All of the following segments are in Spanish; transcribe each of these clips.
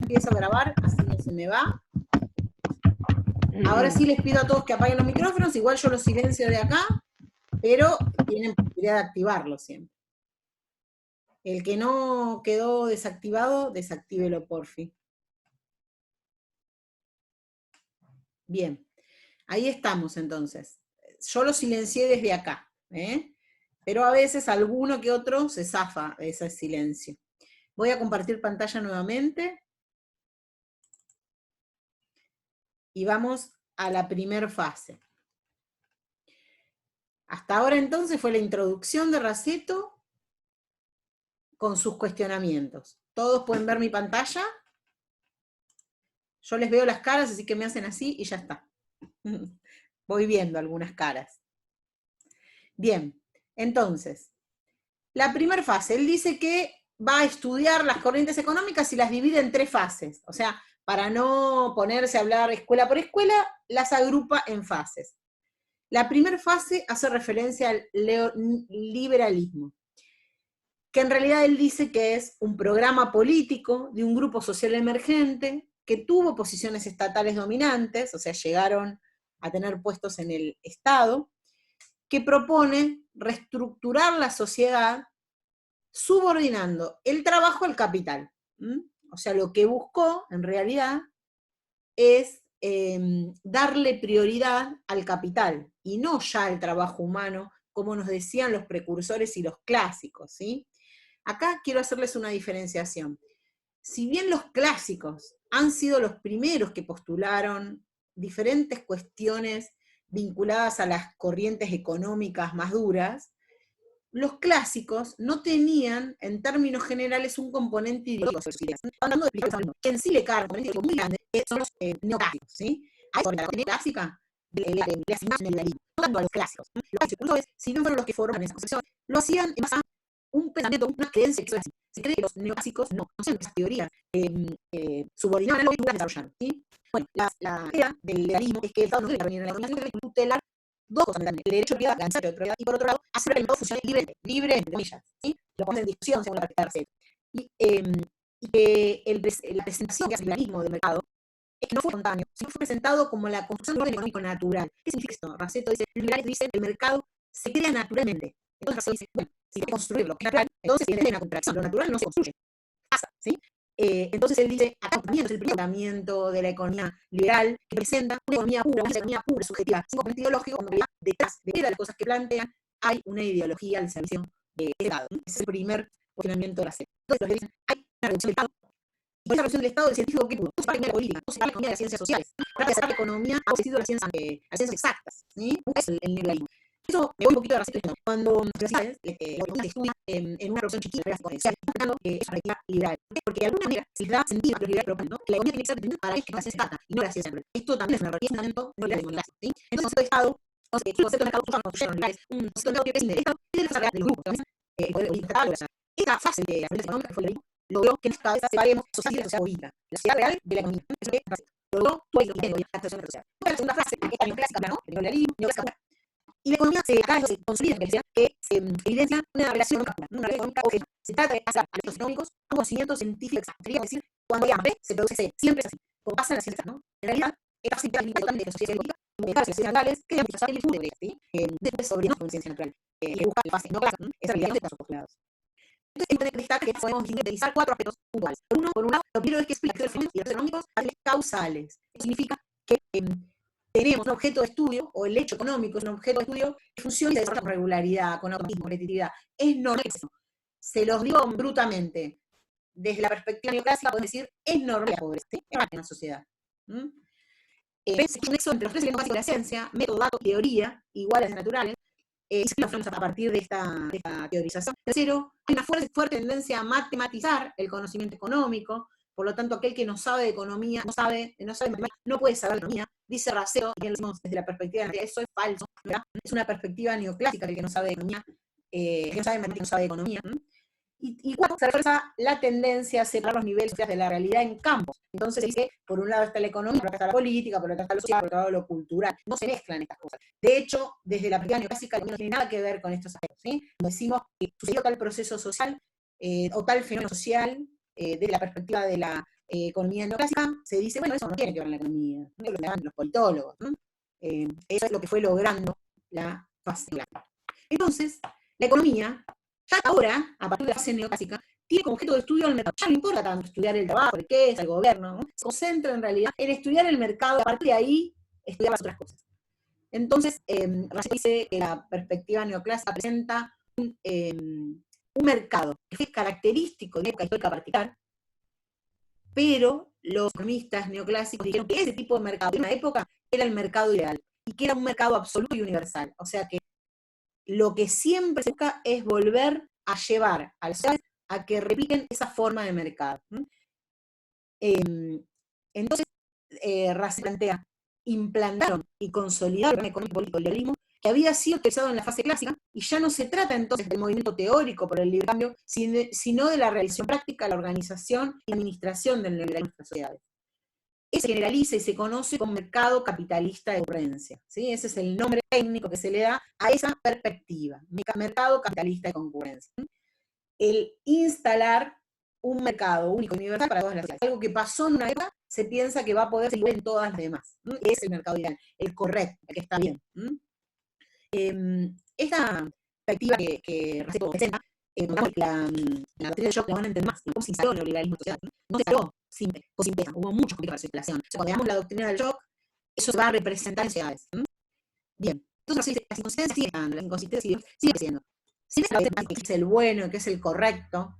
Empiezo a grabar, así no se me va. Ahora sí les pido a todos que apaguen los micrófonos, igual yo los silencio de acá, pero tienen posibilidad de activarlo siempre. El que no quedó desactivado, desactívelo porfi. Bien, ahí estamos entonces. Yo lo silencié desde acá, pero a veces alguno que otro se zafa de ese silencio. Voy a compartir pantalla nuevamente. Y vamos a la primera fase. Hasta ahora entonces fue la introducción de Raceto con sus cuestionamientos. ¿Todos pueden ver mi pantalla? Yo les veo las caras, así que me hacen así y ya está. Voy viendo algunas caras. Bien, entonces, la primera fase, él dice que va a estudiar las corrientes económicas y las divide en 3 fases. O sea, para no ponerse a hablar escuela por escuela, las agrupa en fases. La primera fase hace referencia al liberalismo, que en realidad él dice que es un programa político de un grupo social emergente que tuvo posiciones estatales dominantes, o sea, llegaron a tener puestos en el Estado, que propone reestructurar la sociedad subordinando el trabajo al capital. O sea, lo que buscó, en realidad, es darle prioridad al capital, y no ya al trabajo humano, como nos decían los precursores y los clásicos, ¿sí? Acá quiero hacerles una diferenciación. Si bien los clásicos han sido los primeros que postularon diferentes cuestiones vinculadas a las corrientes económicas más duras, los clásicos no tenían, en términos generales, un componente ideológico. Hablando de explicación, que en sí le carga un componente ideológico muy grande, que son los neoclásicos, ¿sí? A eso, la corriente clásica, le asignaron el liberalismo, no tanto a los clásicos. Los clásicos, si no fueron los que formaron esa concepción, lo hacían en base a un pensamiento, una creencia que eso es así. Se cree que los neoclásicos no siempre esas teorías subordinaban algo y nunca las desarrollaron, ¿sí? Bueno, la idea del liberalismo es que el Estado no debe intervenir en la economía, sino que debe tutelar dos cosas, el derecho a propiedad, la de propiedad, y por otro lado, hacer que el mercado funcione libre, entre comillas, ¿sí? Lo ponemos en discusión según la perspectiva de Raceto. Y que la presentación que hace el liberalismo del mercado es que no fue espontáneo, sino fue presentado como la construcción de un orden económico natural. ¿Qué significa esto? Raceto dice, los liberales dicen que el mercado se crea naturalmente. Entonces Raceto dice, bueno, si hay que construir lo que es natural, entonces tiene una contracción, lo natural no se construye, pasa, ¿sí? Entonces él dice, acá también es el primer tratamiento de la economía liberal que presenta una economía pura, subjetiva, sin componente ideológico, cuando en realidad detrás de las cosas que plantean hay una ideología al servicio de Estado. Ese es el primer cuestionamiento de la serie. Entonces, dicen, hay una reducción del Estado. Y con esa reducción del Estado, el científico, ¿qué pudo? No se para la política, no se para la economía de las ciencias sociales. Trata de sacar la economía a las ciencias exactas. ¿Sí? Eso es el liberalismo. Eso me voy un poquito de Raceto. Cuando las universidades se estudia en una revolución chiquita, exponencial, que es una perspectiva liberal. Porque de alguna manera se les da sentido a los liberales proponen, ¿no? Que la economía tiene que ser determinada para que la ciencia exacta y no la ciencia natural. Esto también es una fundamento no liberal democrático, ¿sí? Entonces, el concepto de Estado, el concepto de mercado construyeron liberales, un concepto de mercado que es el Estado y de la cosa real de los grupos, el poder político estatal, esta fase de la política económica que fue el liberalismo logró que en esta cabeza separemos social y la sociedad política, la sociedad real de la economía. Eso es lo que logró todo lo que tengo, la situación social. La segunda frase, que es la neoclásica, ¿no? El neoliberalismo, neoclásica. Y la economía acá se consolida en realidad que se evidencia una relación económica, una relación económica objetiva. Se trata de hacer a los económicos un conocimiento científico exacto. Sería decir, cuando hay hambre, se produce C, siempre es así, como pasa en las ciencias, ¿no? En realidad, esta fase implica totalmente de la sociedad política, como las ciencias naturales, que es la el fútbol, ¿sí? Después sobre no con ciencia natural, y busca la fase no clásica, esa realidad no de casos postulados. Entonces, hay que destacar que podemos utilizar 4 aspectos puntuales. Por un lado, lo primero es que explica los fenómenos y los económicos a niveles causales. Eso significa que tenemos un objeto de estudio, o el hecho económico es un objeto de estudio que funciona y se desarrolla con regularidad, con automatismo, con repetitividad. Es normal eso. Se los digo brutamente. Desde la perspectiva neoclásica, podemos decir, es normal la pobreza, ¿sí? Es parte de una sociedad. Es un nexo entre los 3 elementos básicos de la ciencia, método, dato, teoría, iguales naturales, y se a partir de esta teorización. Tercero, hay una fuerte tendencia a matematizar el conocimiento económico, por lo tanto, aquel que no sabe de economía, no sabe matemáticas, no puede saber de economía. Dice Raceto, y bien lo decimos desde la perspectiva de la eso es falso, ¿verdad? Es una perspectiva neoclásica el que no sabe de economía, el que no sabe de matemáticas no sabe de economía. Y cuatro, se refuerza la tendencia a separar los niveles de la realidad en campos. Entonces se dice, por un lado está la economía, por otro lado está la política, por otro lado está lo social, por otro lado lo cultural. No se mezclan estas cosas. De hecho, desde la perspectiva neoclásica no tiene nada que ver con estos aspectos, ¿sí? Cuando decimos que sucedió tal proceso social o tal fenómeno social, desde la perspectiva de la economía neoclásica, se dice, bueno, eso no tiene que ver con la economía, no es lo que dan los politólogos, ¿no? Eso es lo que fue logrando la fase clásica. Entonces, la economía, ya ahora, a partir de la fase neoclásica, tiene como objeto de estudio el mercado. Ya no importa tanto estudiar el trabajo, el qué es, el gobierno, ¿no? Se concentra en realidad en estudiar el mercado, y a partir de ahí estudiar las otras cosas. Entonces, Racito dice que la perspectiva neoclásica presenta un mercado que es característico de una época histórica particular, pero los economistas neoclásicos dijeron que ese tipo de mercado de una época era el mercado ideal, y que era un mercado absoluto y universal. O sea que lo que siempre se busca es volver a llevar a las sociedades a que repliquen esa forma de mercado. Entonces, Racine plantea, implantaron y consolidaron el económico político liberalismo que había sido utilizado en la fase clásica, y ya no se trata entonces del movimiento teórico por el libre cambio, sino de la realización práctica, la organización y administración del liberalismo en nuestras sociedades. Se generaliza y se conoce como mercado capitalista de concurrencia, ¿sí? Ese es el nombre técnico que se le da a esa perspectiva, mercado capitalista de concurrencia. El instalar un mercado único y universal para todas las sociedades. Algo que pasó en una época, se piensa que va a poder seguir en todas las demás. Es el mercado ideal, el correcto, el que está bien. Esta perspectiva que Racine presenta, la doctrina de Locke la van a entender más, cómo se instaló el neoliberalismo en sociedad. No se instaló con simpleza, hubo muchos conflictos para su instalación. O sea, cuando veamos la doctrina del Locke, eso se va a representar en sociedades. Bien, entonces las inconsistencias siguen estando, las inconsistencias siguen siendo. Si es el bueno, que es el correcto,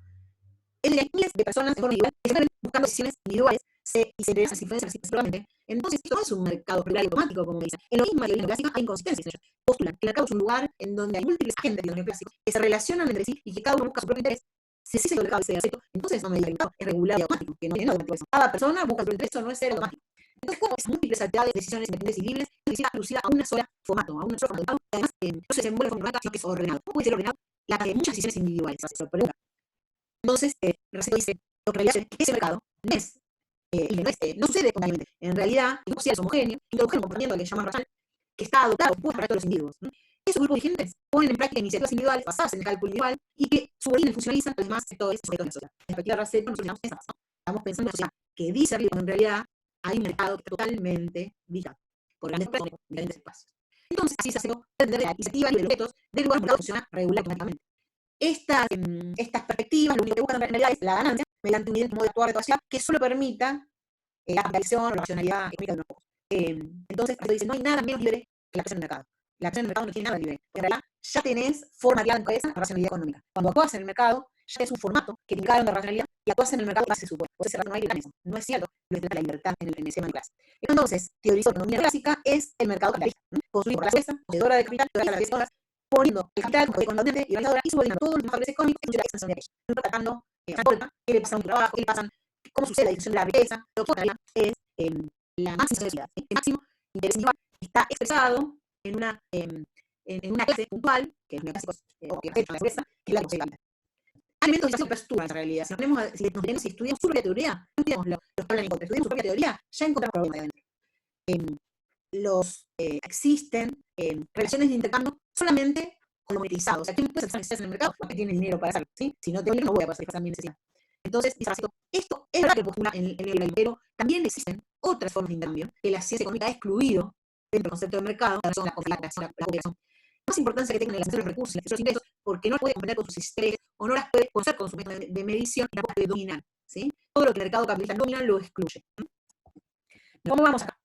es de miles de personas de forma individual que se buscando decisiones individuales y se interesan las influencias recíprocamente. Entonces, esto no es un mercado plural y automático, como dicen. En lo mismo que la neoclásica hay inconsistencias. Postulan que el mercado es un lugar en donde hay múltiples agentes de los neoclásicos que se relacionan entre sí y que cada uno busca su propio interés. Si ese mercado es acepto, entonces no me diga el mercado es regular y automático, que no tiene automático eso. Cada persona busca su propio interés, eso no es ser automático. Entonces, como es múltiples actividades, decisiones independientes y libres, es reducida a una sola formato, a un solo formato, que además no se desenvuelve como sino que es ordenado. ¿Cómo puede ser ordenado? La de muchas decisiones individuales. Entonces, Racine dice, lo que en realidad es que ese mercado no es, no sucede espontáneamente. En realidad, es un social homogéneo, introduce un comportamiento que llaman racional, que está adoptado por todos los individuos. Esos grupos dirigentes ponen en práctica iniciativas individuales basadas en el cálculo individual y que subordinan y funcionalizan a los demás sectores sujetos de la sociedad. En la perspectiva de Racine, nosotros estamos pensando en una sociedad que dice arriba, cuando en realidad hay un mercado que está totalmente vigilado por grandes empresas en diferentes espacios. Entonces, así se hace entender la iniciativa y de los objetos del lugar mercado funciona regular automáticamente. Estas perspectivas lo único que buscan en realidad es la ganancia mediante un modo de actuar de toda sociedad que solo permita la capitalización o la racionalidad económica de unos pocos. Entonces, dice, no hay nada menos libre que la acción del mercado. La acción del mercado no tiene nada libre, porque en realidad ya tenés formateada en cabeza la racionalidad económica. Cuando actúas en el mercado, ya es un formato que te indicaron de racionalidad y actúas en el mercado base supuesto. Por eso no hay libertad en eso. No es cierto lo que la libertad en el esquema de clase. Entonces, teorizó la economía clásica es el mercado capitalista, construido por la jueza, poseedora de capital, que las horas, poniendo el capital como económicamente y organizadora y subordinando todos los factores económicos en función de la extensión de aquello. No tratando qué le pasa a un trabajo, qué le pasa, cómo sucede la distribución de la riqueza, lo que ocurre es la máxima sociedad. Este máximo interés individual está expresado en una clase puntual, que es neoclásicos, o que afecta a la pobreza, que es la que posee capital. Hay elementos de postura en realidad. Si si estudiamos su propia teoría, no estudiamos los que hablan en contra, estudiamos su propia teoría, ya encontramos problemas ahí adentro. Existen relaciones de intercambio solamente con lo monetizado. O sea, ¿quién puede satisfacer necesidades en el mercado? Porque tiene dinero para hacerlo, ¿sí? Si no tengo dinero, no voy a poder satisfacer mi necesidad. Entonces, dice Racine, esto es verdad que postula en el liberalismo, pero también existen otras formas de intercambio que la ciencia económica ha excluido dentro del concepto de mercado, la conflagración, la cooperación. Más importancia que tengan la gestión de los recursos y los ingresos, porque no las puede comprender con sus sistemas o no las puede conocer con su método de medición y la puede dominar, ¿sí? Todo lo que el mercado capitalista domina lo excluye. ¿Cómo vamos acá?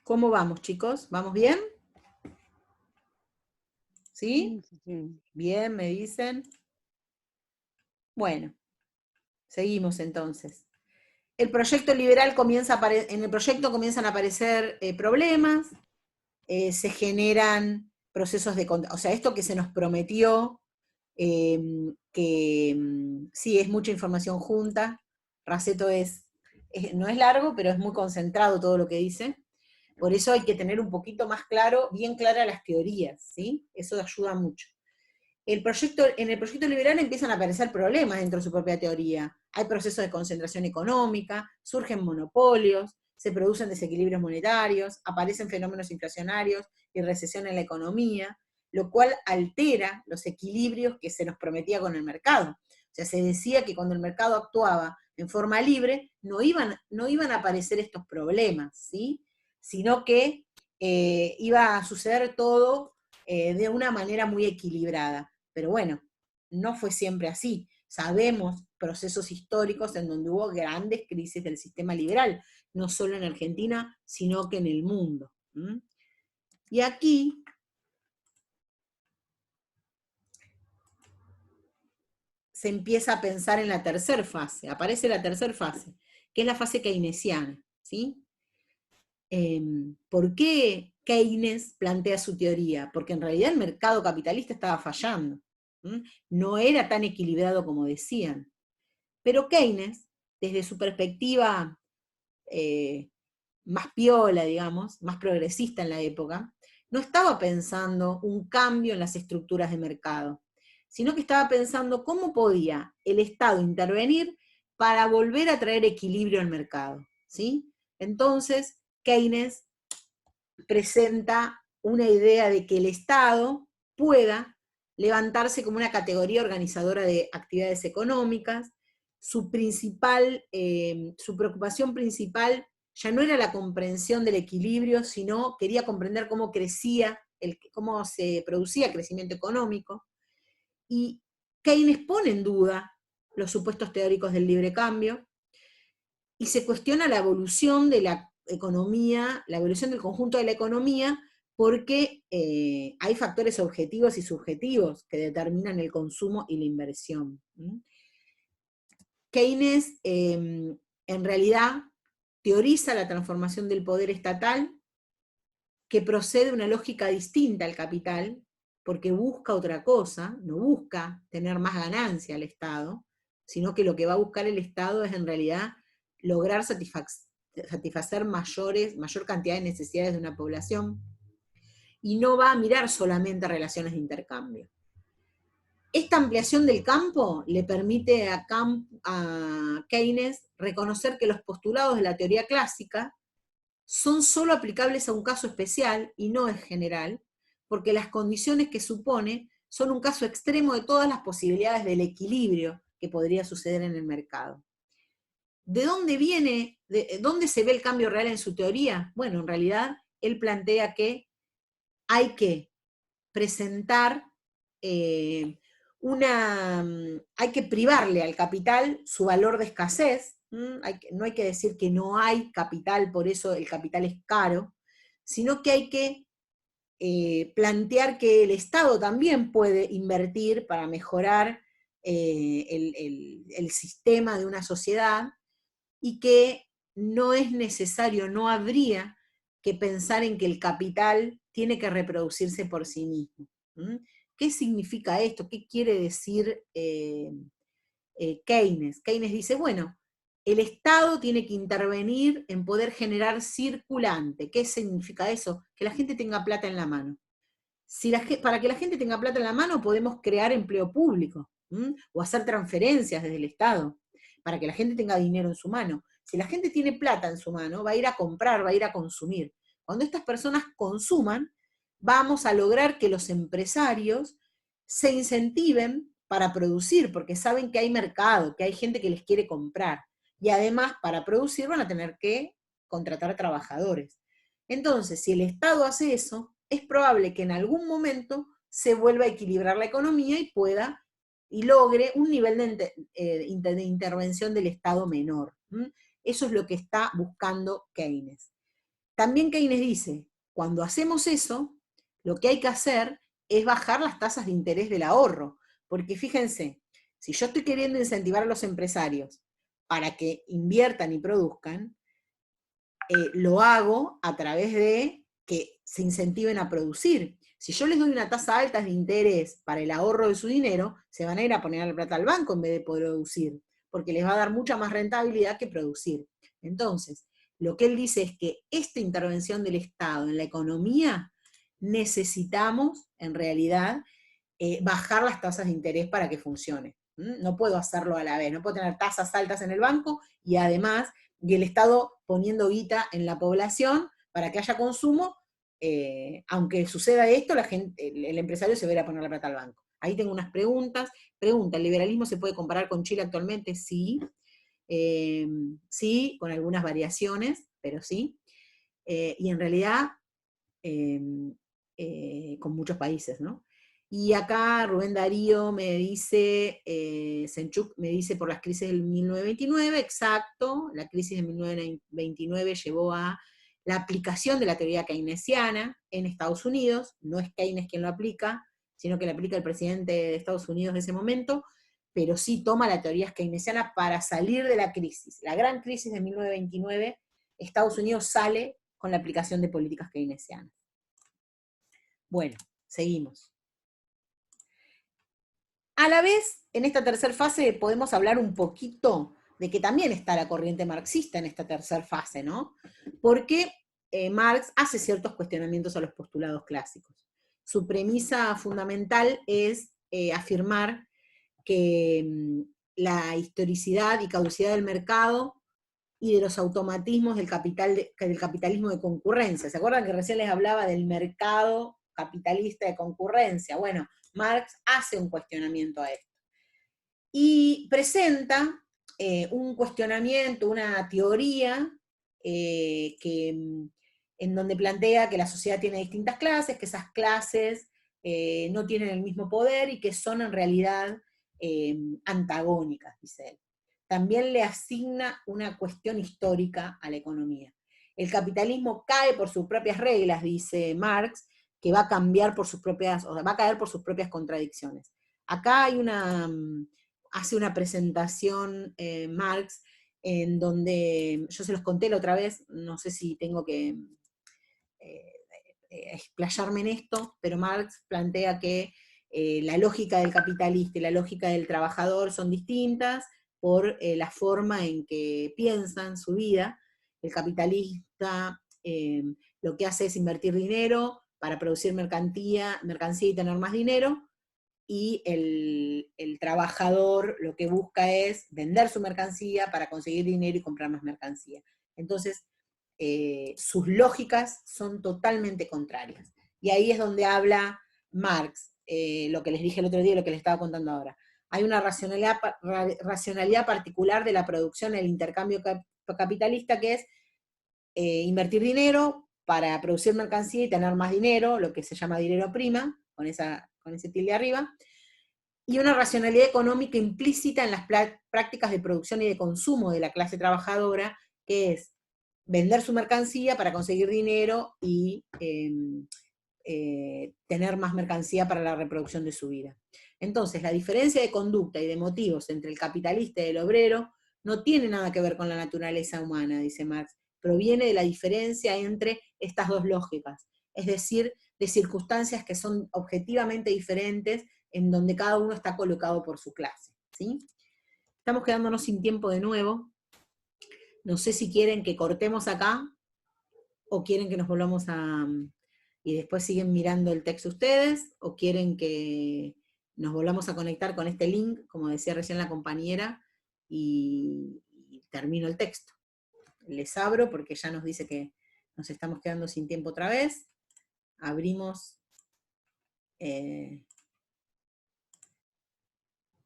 ¿Cómo vamos, chicos? ¿Vamos bien? ¿Sí? Bien, me dicen. Bueno, seguimos entonces. El proyecto liberal en el proyecto comienzan a aparecer problemas, se generan procesos de... O sea, esto que se nos prometió, sí, es mucha información junta. Raceto no es largo, pero es muy concentrado todo lo que dice. Por eso hay que tener un poquito más claro, bien claras las teorías, ¿sí? Eso ayuda mucho. En el proyecto liberal empiezan a aparecer problemas dentro de su propia teoría. Hay procesos de concentración económica, surgen monopolios, se producen desequilibrios monetarios, aparecen fenómenos inflacionarios y recesión en la economía. lo cual altera los equilibrios que se nos prometía con el mercado. O sea, se decía que cuando el mercado actuaba en forma libre, no iban a aparecer estos problemas, ¿sí? Sino que iba a suceder todo de una manera muy equilibrada. Pero bueno, no fue siempre así. Sabemos procesos históricos en donde hubo grandes crisis del sistema liberal, no solo en Argentina, sino que en el mundo. Y aquí se empieza a pensar en la tercera fase, aparece la tercera fase, que es la fase keynesiana, ¿sí? ¿Por qué Keynes plantea su teoría? Porque en realidad el mercado capitalista estaba fallando, no era tan equilibrado como decían. Pero Keynes, desde su perspectiva más piola, digamos, más progresista en la época, no estaba pensando un cambio en las estructuras de mercado, sino que estaba pensando cómo podía el Estado intervenir para volver a traer equilibrio al mercado, ¿sí? Entonces, Keynes presenta una idea de que el Estado pueda levantarse como una categoría organizadora de actividades económicas. Su preocupación principal ya no era la comprensión del equilibrio, sino quería comprender cómo cómo se producía crecimiento económico. Y Keynes pone en duda los supuestos teóricos del libre cambio y se cuestiona la evolución de la economía, la evolución del conjunto de la economía, porque hay factores objetivos y subjetivos que determinan el consumo y la inversión. Keynes, en realidad, teoriza la transformación del poder estatal, que procede de una lógica distinta al capital, porque busca otra cosa, no busca tener más ganancia al Estado, sino que lo que va a buscar el Estado es en realidad lograr satisfacer mayor cantidad de necesidades de una población, y no va a mirar solamente relaciones de intercambio. Esta ampliación del campo le permite a Keynes reconocer que los postulados de la teoría clásica son solo aplicables a un caso especial y no en general, porque las condiciones que supone son un caso extremo de todas las posibilidades del equilibrio que podría suceder en el mercado. ¿De dónde viene, de dónde se ve el cambio real en su teoría? Bueno, en realidad él plantea que hay que presentar hay que privarle al capital su valor de escasez, no hay que decir que no hay capital, por eso el capital es caro, sino que hay que plantear que el Estado también puede invertir para mejorar el sistema de una sociedad, y que no es necesario, no habría que pensar en que el capital tiene que reproducirse por sí mismo. ¿Qué significa esto? ¿Qué quiere decir Keynes? Keynes dice, bueno, el Estado tiene que intervenir en poder generar circulante. ¿Qué significa eso? Que la gente tenga plata en la mano. Para que la gente tenga plata en la mano podemos crear empleo público, o hacer transferencias desde el Estado, para que la gente tenga dinero en su mano. Si la gente tiene plata en su mano, va a ir a comprar, va a ir a consumir. Cuando estas personas consuman, vamos a lograr que los empresarios se incentiven para producir, porque saben que hay mercado, que hay gente que les quiere comprar. Y además, para producir van a tener que contratar trabajadores. Entonces, si el Estado hace eso, es probable que en algún momento se vuelva a equilibrar la economía y pueda y logre un nivel de intervención del Estado menor. Eso es lo que está buscando Keynes. También Keynes dice, cuando hacemos eso, lo que hay que hacer es bajar las tasas de interés del ahorro, porque fíjense, si yo estoy queriendo incentivar a los empresarios para que inviertan y produzcan, lo hago a través de que se incentiven a producir. Si yo les doy una tasa alta de interés para el ahorro de su dinero, se van a ir a poner la plata al banco en vez de producir, porque les va a dar mucha más rentabilidad que producir. Entonces, lo que él dice es que esta intervención del Estado en la economía necesitamos, en realidad, bajar las tasas de interés para que funcione. No puedo hacerlo a la vez, no puedo tener tasas altas en el banco y además, y el Estado poniendo guita en la población para que haya consumo, aunque suceda esto, el empresario se verá a poner la plata al banco. Ahí tengo unas preguntas. Pregunta, ¿el liberalismo se puede comparar con Chile actualmente? Sí. Sí, con algunas variaciones, pero sí. Y en realidad, con muchos países, ¿no? Y acá Rubén Darío me dice, Senchuk me dice por las crisis del 1929, exacto, la crisis de 1929 llevó a la aplicación de la teoría keynesiana en Estados Unidos, no es Keynes quien lo aplica, sino que lo aplica el presidente de Estados Unidos de ese momento, pero sí toma la teoría keynesiana para salir de la crisis. La gran crisis de 1929, Estados Unidos sale con la aplicación de políticas keynesianas. Bueno, seguimos. A la vez, en esta tercera fase podemos hablar un poquito de que también está la corriente marxista en esta tercera fase, ¿no? Porque Marx hace ciertos cuestionamientos a los postulados clásicos. Su premisa fundamental es afirmar que la historicidad y caducidad del mercado y de los automatismos del capitalismo de concurrencia. ¿Se acuerdan que recién les hablaba del mercado capitalista de concurrencia? Bueno, Marx hace un cuestionamiento a esto. Y presenta un cuestionamiento, una teoría en donde plantea que la sociedad tiene distintas clases, que esas clases no tienen el mismo poder y que son en realidad antagónicas, dice él. También le asigna una cuestión histórica a la economía. El capitalismo cae por sus propias reglas, dice Marx, que va a cambiar por sus propias, o sea, va a caer por sus propias contradicciones. Acá hay hace una presentación Marx en donde, yo se los conté la otra vez, no sé si tengo que explayarme en esto, pero Marx plantea que la lógica del capitalista y la lógica del trabajador son distintas por la forma en que piensan su vida. El capitalista lo que hace es invertir dinero para producir mercancía y tener más dinero, y el trabajador lo que busca es vender su mercancía para conseguir dinero y comprar más mercancía. Entonces, sus lógicas son totalmente contrarias. Y ahí es donde habla Marx, lo que les dije el otro día y lo que les estaba contando ahora. Hay una racionalidad particular de la producción, el intercambio capitalista, que es invertir dinero para producir mercancía y tener más dinero, lo que se llama dinero prima, con ese tilde arriba, y una racionalidad económica implícita en las prácticas de producción y de consumo de la clase trabajadora, que es vender su mercancía para conseguir dinero y tener más mercancía para la reproducción de su vida. Entonces, la diferencia de conducta y de motivos entre el capitalista y el obrero no tiene nada que ver con la naturaleza humana, dice Marx, proviene de la diferencia entre estas dos lógicas, es decir, de circunstancias que son objetivamente diferentes, en donde cada uno está colocado por su clase, ¿sí? Estamos quedándonos sin tiempo de nuevo. No sé si quieren que cortemos acá, o quieren que nos volvamos y después siguen mirando el texto ustedes, o quieren que nos volvamos a conectar con este link, como decía recién la compañera, y termino el texto. Les abro porque ya nos dice que nos estamos quedando sin tiempo otra vez. Abrimos,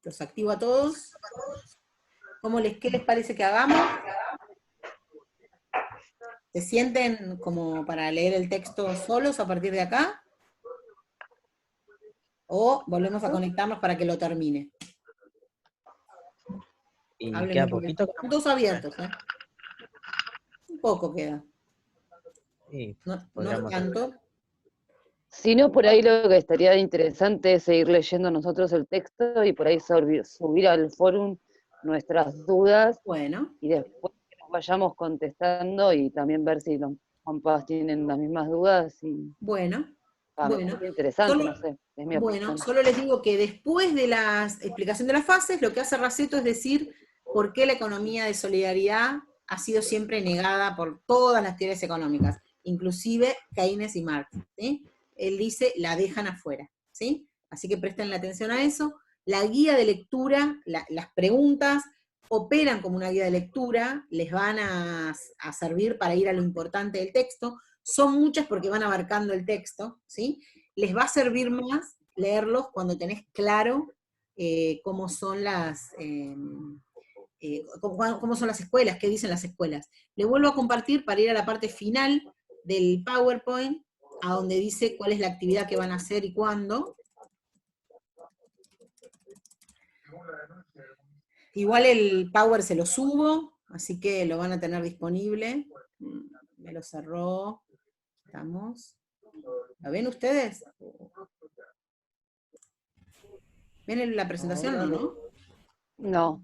los activo a todos. ¿Qué les parece que hagamos? ¿Se sienten como para leer el texto solos a partir de acá? ¿O volvemos a conectarnos para que lo termine? Y Háblenme queda porque poquito. están todos abiertos, ¿eh? Un poco queda. Sí, No es podríamos. tanto. Si no, por ahí lo que estaría interesante es seguir leyendo nosotros el texto y por ahí subir al fórum nuestras dudas Bueno, y después que nos vayamos contestando y también ver si los compas tienen las mismas dudas. bueno. Es interesante, no Solo, sé, es mi opinión. solo les digo que después de la explicación de las fases, lo que hace Raceto es decir por qué la economía de solidaridad ha sido siempre negada por todas las teorías económicas, inclusive Keynes y Marx, ¿sí? Él dice, la dejan afuera, ¿sí? Así que presten la atención a eso. La guía de lectura, las preguntas operan como una guía de lectura, les van a servir para ir a lo importante del texto. Son muchas porque van abarcando el texto, ¿sí? Les va a servir más leerlos cuando tenés claro cómo son cómo son las escuelas, qué dicen las escuelas. Le vuelvo a compartir para ir a la parte final del PowerPoint, a donde dice cuál es la actividad que van a hacer y cuándo. Igual el Power se lo subo, así que lo van a tener disponible. Me lo cerró. Estamos. ¿Lo ven ustedes? ¿Ven la presentación o no? No,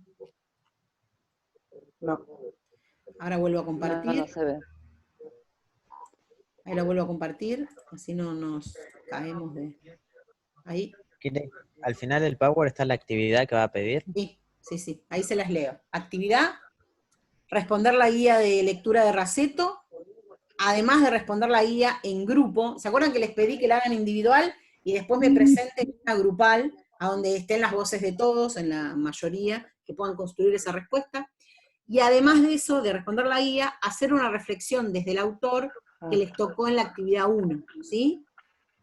No. Ahora vuelvo a no, compartir. no se ve. Ahí lo vuelvo a compartir, así no nos caemos de... Ahí. Al final del Power está la actividad que va a pedir. Sí, ahí se las leo. Actividad, responder la guía de lectura de Raceto, además de responder la guía en grupo. ¿Se acuerdan que les pedí que la hagan individual y después me presenten una grupal, a donde estén las voces de todos, en la mayoría, que puedan construir esa respuesta? Y además de eso, de responder la guía, hacer una reflexión desde el autor que les tocó en la actividad 1, ¿sí?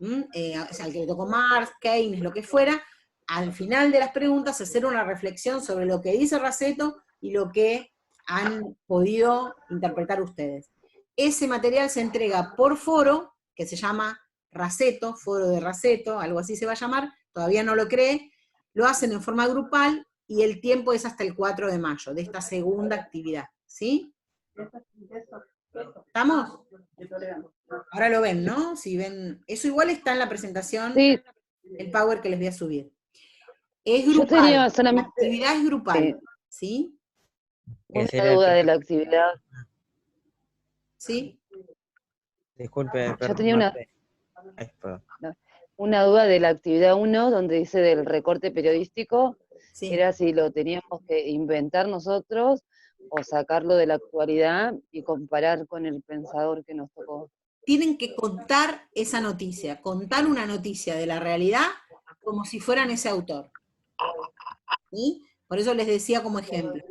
O sea, al que le tocó Marx, Keynes, lo que fuera, al final de las preguntas hacer una reflexión sobre lo que dice Raceto y lo que han podido interpretar ustedes. Ese material se entrega por foro, que se llama Raceto, foro de Raceto, algo así se va a llamar, todavía no lo cree, lo hacen en forma grupal y el tiempo es hasta el 4 de mayo, de esta segunda actividad, ¿sí? ¿Estamos? Ahora lo ven, ¿no? Si ven, eso igual está en la presentación, Sí, el Power que les voy a subir. Es yo grupal, tenía la solamente actividad es grupal, ¿sí? Que una sería el duda de primer- la actividad. ¿Sí? Disculpe, Yo tenía perdón. una duda de la actividad 1, donde dice del recorte periodístico, Sí. era si lo teníamos que inventar nosotros o sacarlo de la actualidad y comparar con el pensador que nos tocó. Tienen que contar esa noticia, contar una noticia de la realidad como si fueran ese autor. ¿Sí? Por eso les decía como ejemplo.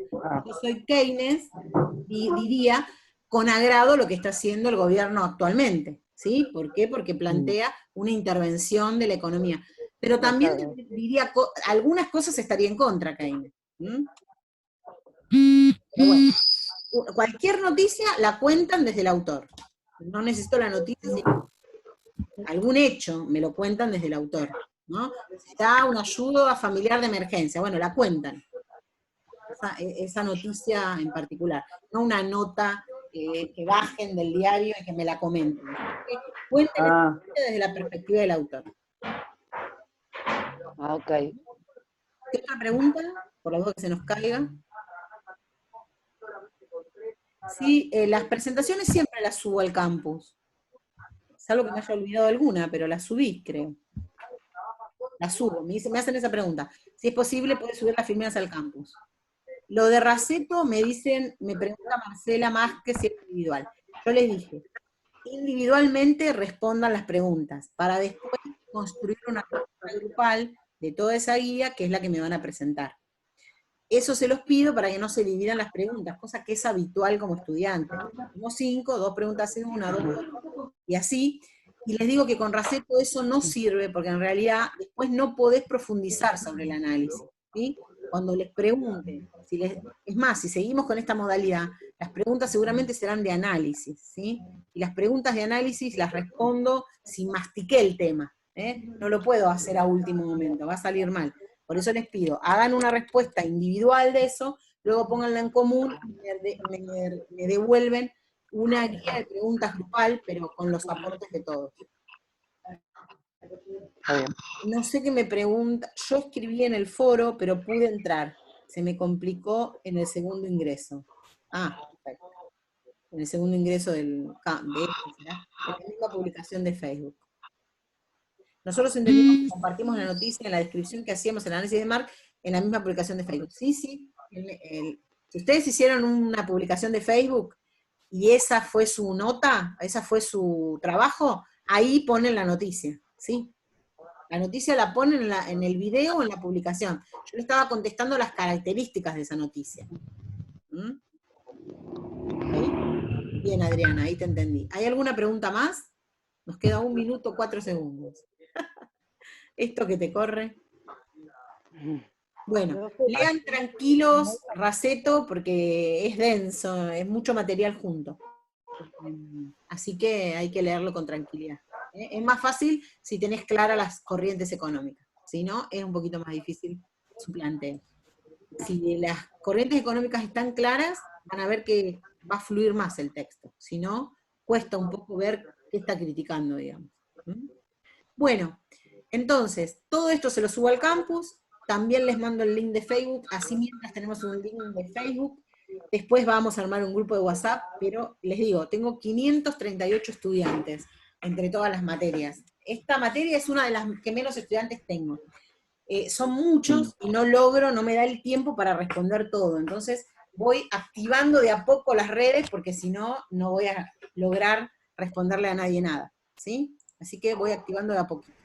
Yo soy Keynes y diría con agrado lo que está haciendo el gobierno actualmente. ¿Sí? ¿Por qué? Porque plantea una intervención de la economía. Pero también diría, algunas cosas estaría en contra, Keynes. Pero bueno, cualquier noticia la cuentan desde el autor. No necesito la noticia, sino algún hecho me lo cuentan desde el autor, ¿no? Si da una ayuda familiar de emergencia, bueno, la cuentan, esa noticia en particular, no una nota que bajen del diario y que me la comenten. Cuenten la noticia desde la perspectiva del autor. Ok. ¿Qué otra pregunta? Por la duda que se nos caiga. Sí, las presentaciones siempre las subo al campus. Salvo que me haya olvidado alguna, pero la subí, creo. La subo, me hacen esa pregunta. Si es posible, puedes subir las filminas al campus. Lo de Raceto me pregunta Marcela más que si es individual. Yo les dije, individualmente respondan las preguntas, para después construir una respuesta grupal de toda esa guía, que es la que me van a presentar. Eso se los pido para que no se dividan las preguntas, cosa que es habitual como estudiante. Como 5, 2 preguntas en una, 2 y así. Y les digo que con Raceto eso no sirve, porque en realidad después no podés profundizar sobre el análisis, ¿sí? Cuando les pregunten, es más, si seguimos con esta modalidad, las preguntas seguramente serán de análisis, ¿sí? Y las preguntas de análisis las respondo si mastiqué el tema, ¿eh? No lo puedo hacer a último momento, va a salir mal. Por eso les pido, hagan una respuesta individual de eso, luego pónganla en común, me devuelven una guía de preguntas grupal, pero con los aportes de todos. No sé qué me pregunta, yo escribí en el foro, pero pude entrar. Se me complicó en el segundo ingreso. Perfecto. En el segundo ingreso de la misma publicación de Facebook. Nosotros entendimos que compartimos la noticia en la descripción que hacíamos en el análisis de Marx en la misma publicación de Facebook. Sí. Si ustedes hicieron una publicación de Facebook y esa fue su nota, esa fue su trabajo, ahí ponen la noticia, ¿sí? La noticia la ponen en el video o en la publicación. Yo le estaba contestando las características de esa noticia. ¿Okay? Bien, Adriana, ahí te entendí. ¿Hay alguna pregunta más? Nos queda 1 minuto, 4 segundos. Esto que te corre. Bueno, lean tranquilos Raceto porque es denso, es mucho material junto. Así que hay que leerlo con tranquilidad. Es más fácil si tenés claras las corrientes económicas. Si no, es un poquito más difícil su planteo. Si las corrientes económicas están claras, van a ver que va a fluir más el texto. Si no, cuesta un poco ver qué está criticando, digamos. Bueno, entonces, todo esto se lo subo al campus, también les mando el link de Facebook, así mientras tenemos un link de Facebook, después vamos a armar un grupo de WhatsApp, pero les digo, tengo 538 estudiantes entre todas las materias. Esta materia es una de las que menos estudiantes tengo. Son muchos y no logro, no me da el tiempo para responder todo, entonces voy activando de a poco las redes porque si no, no voy a lograr responderle a nadie nada, ¿sí? Así que voy activando de a poquito.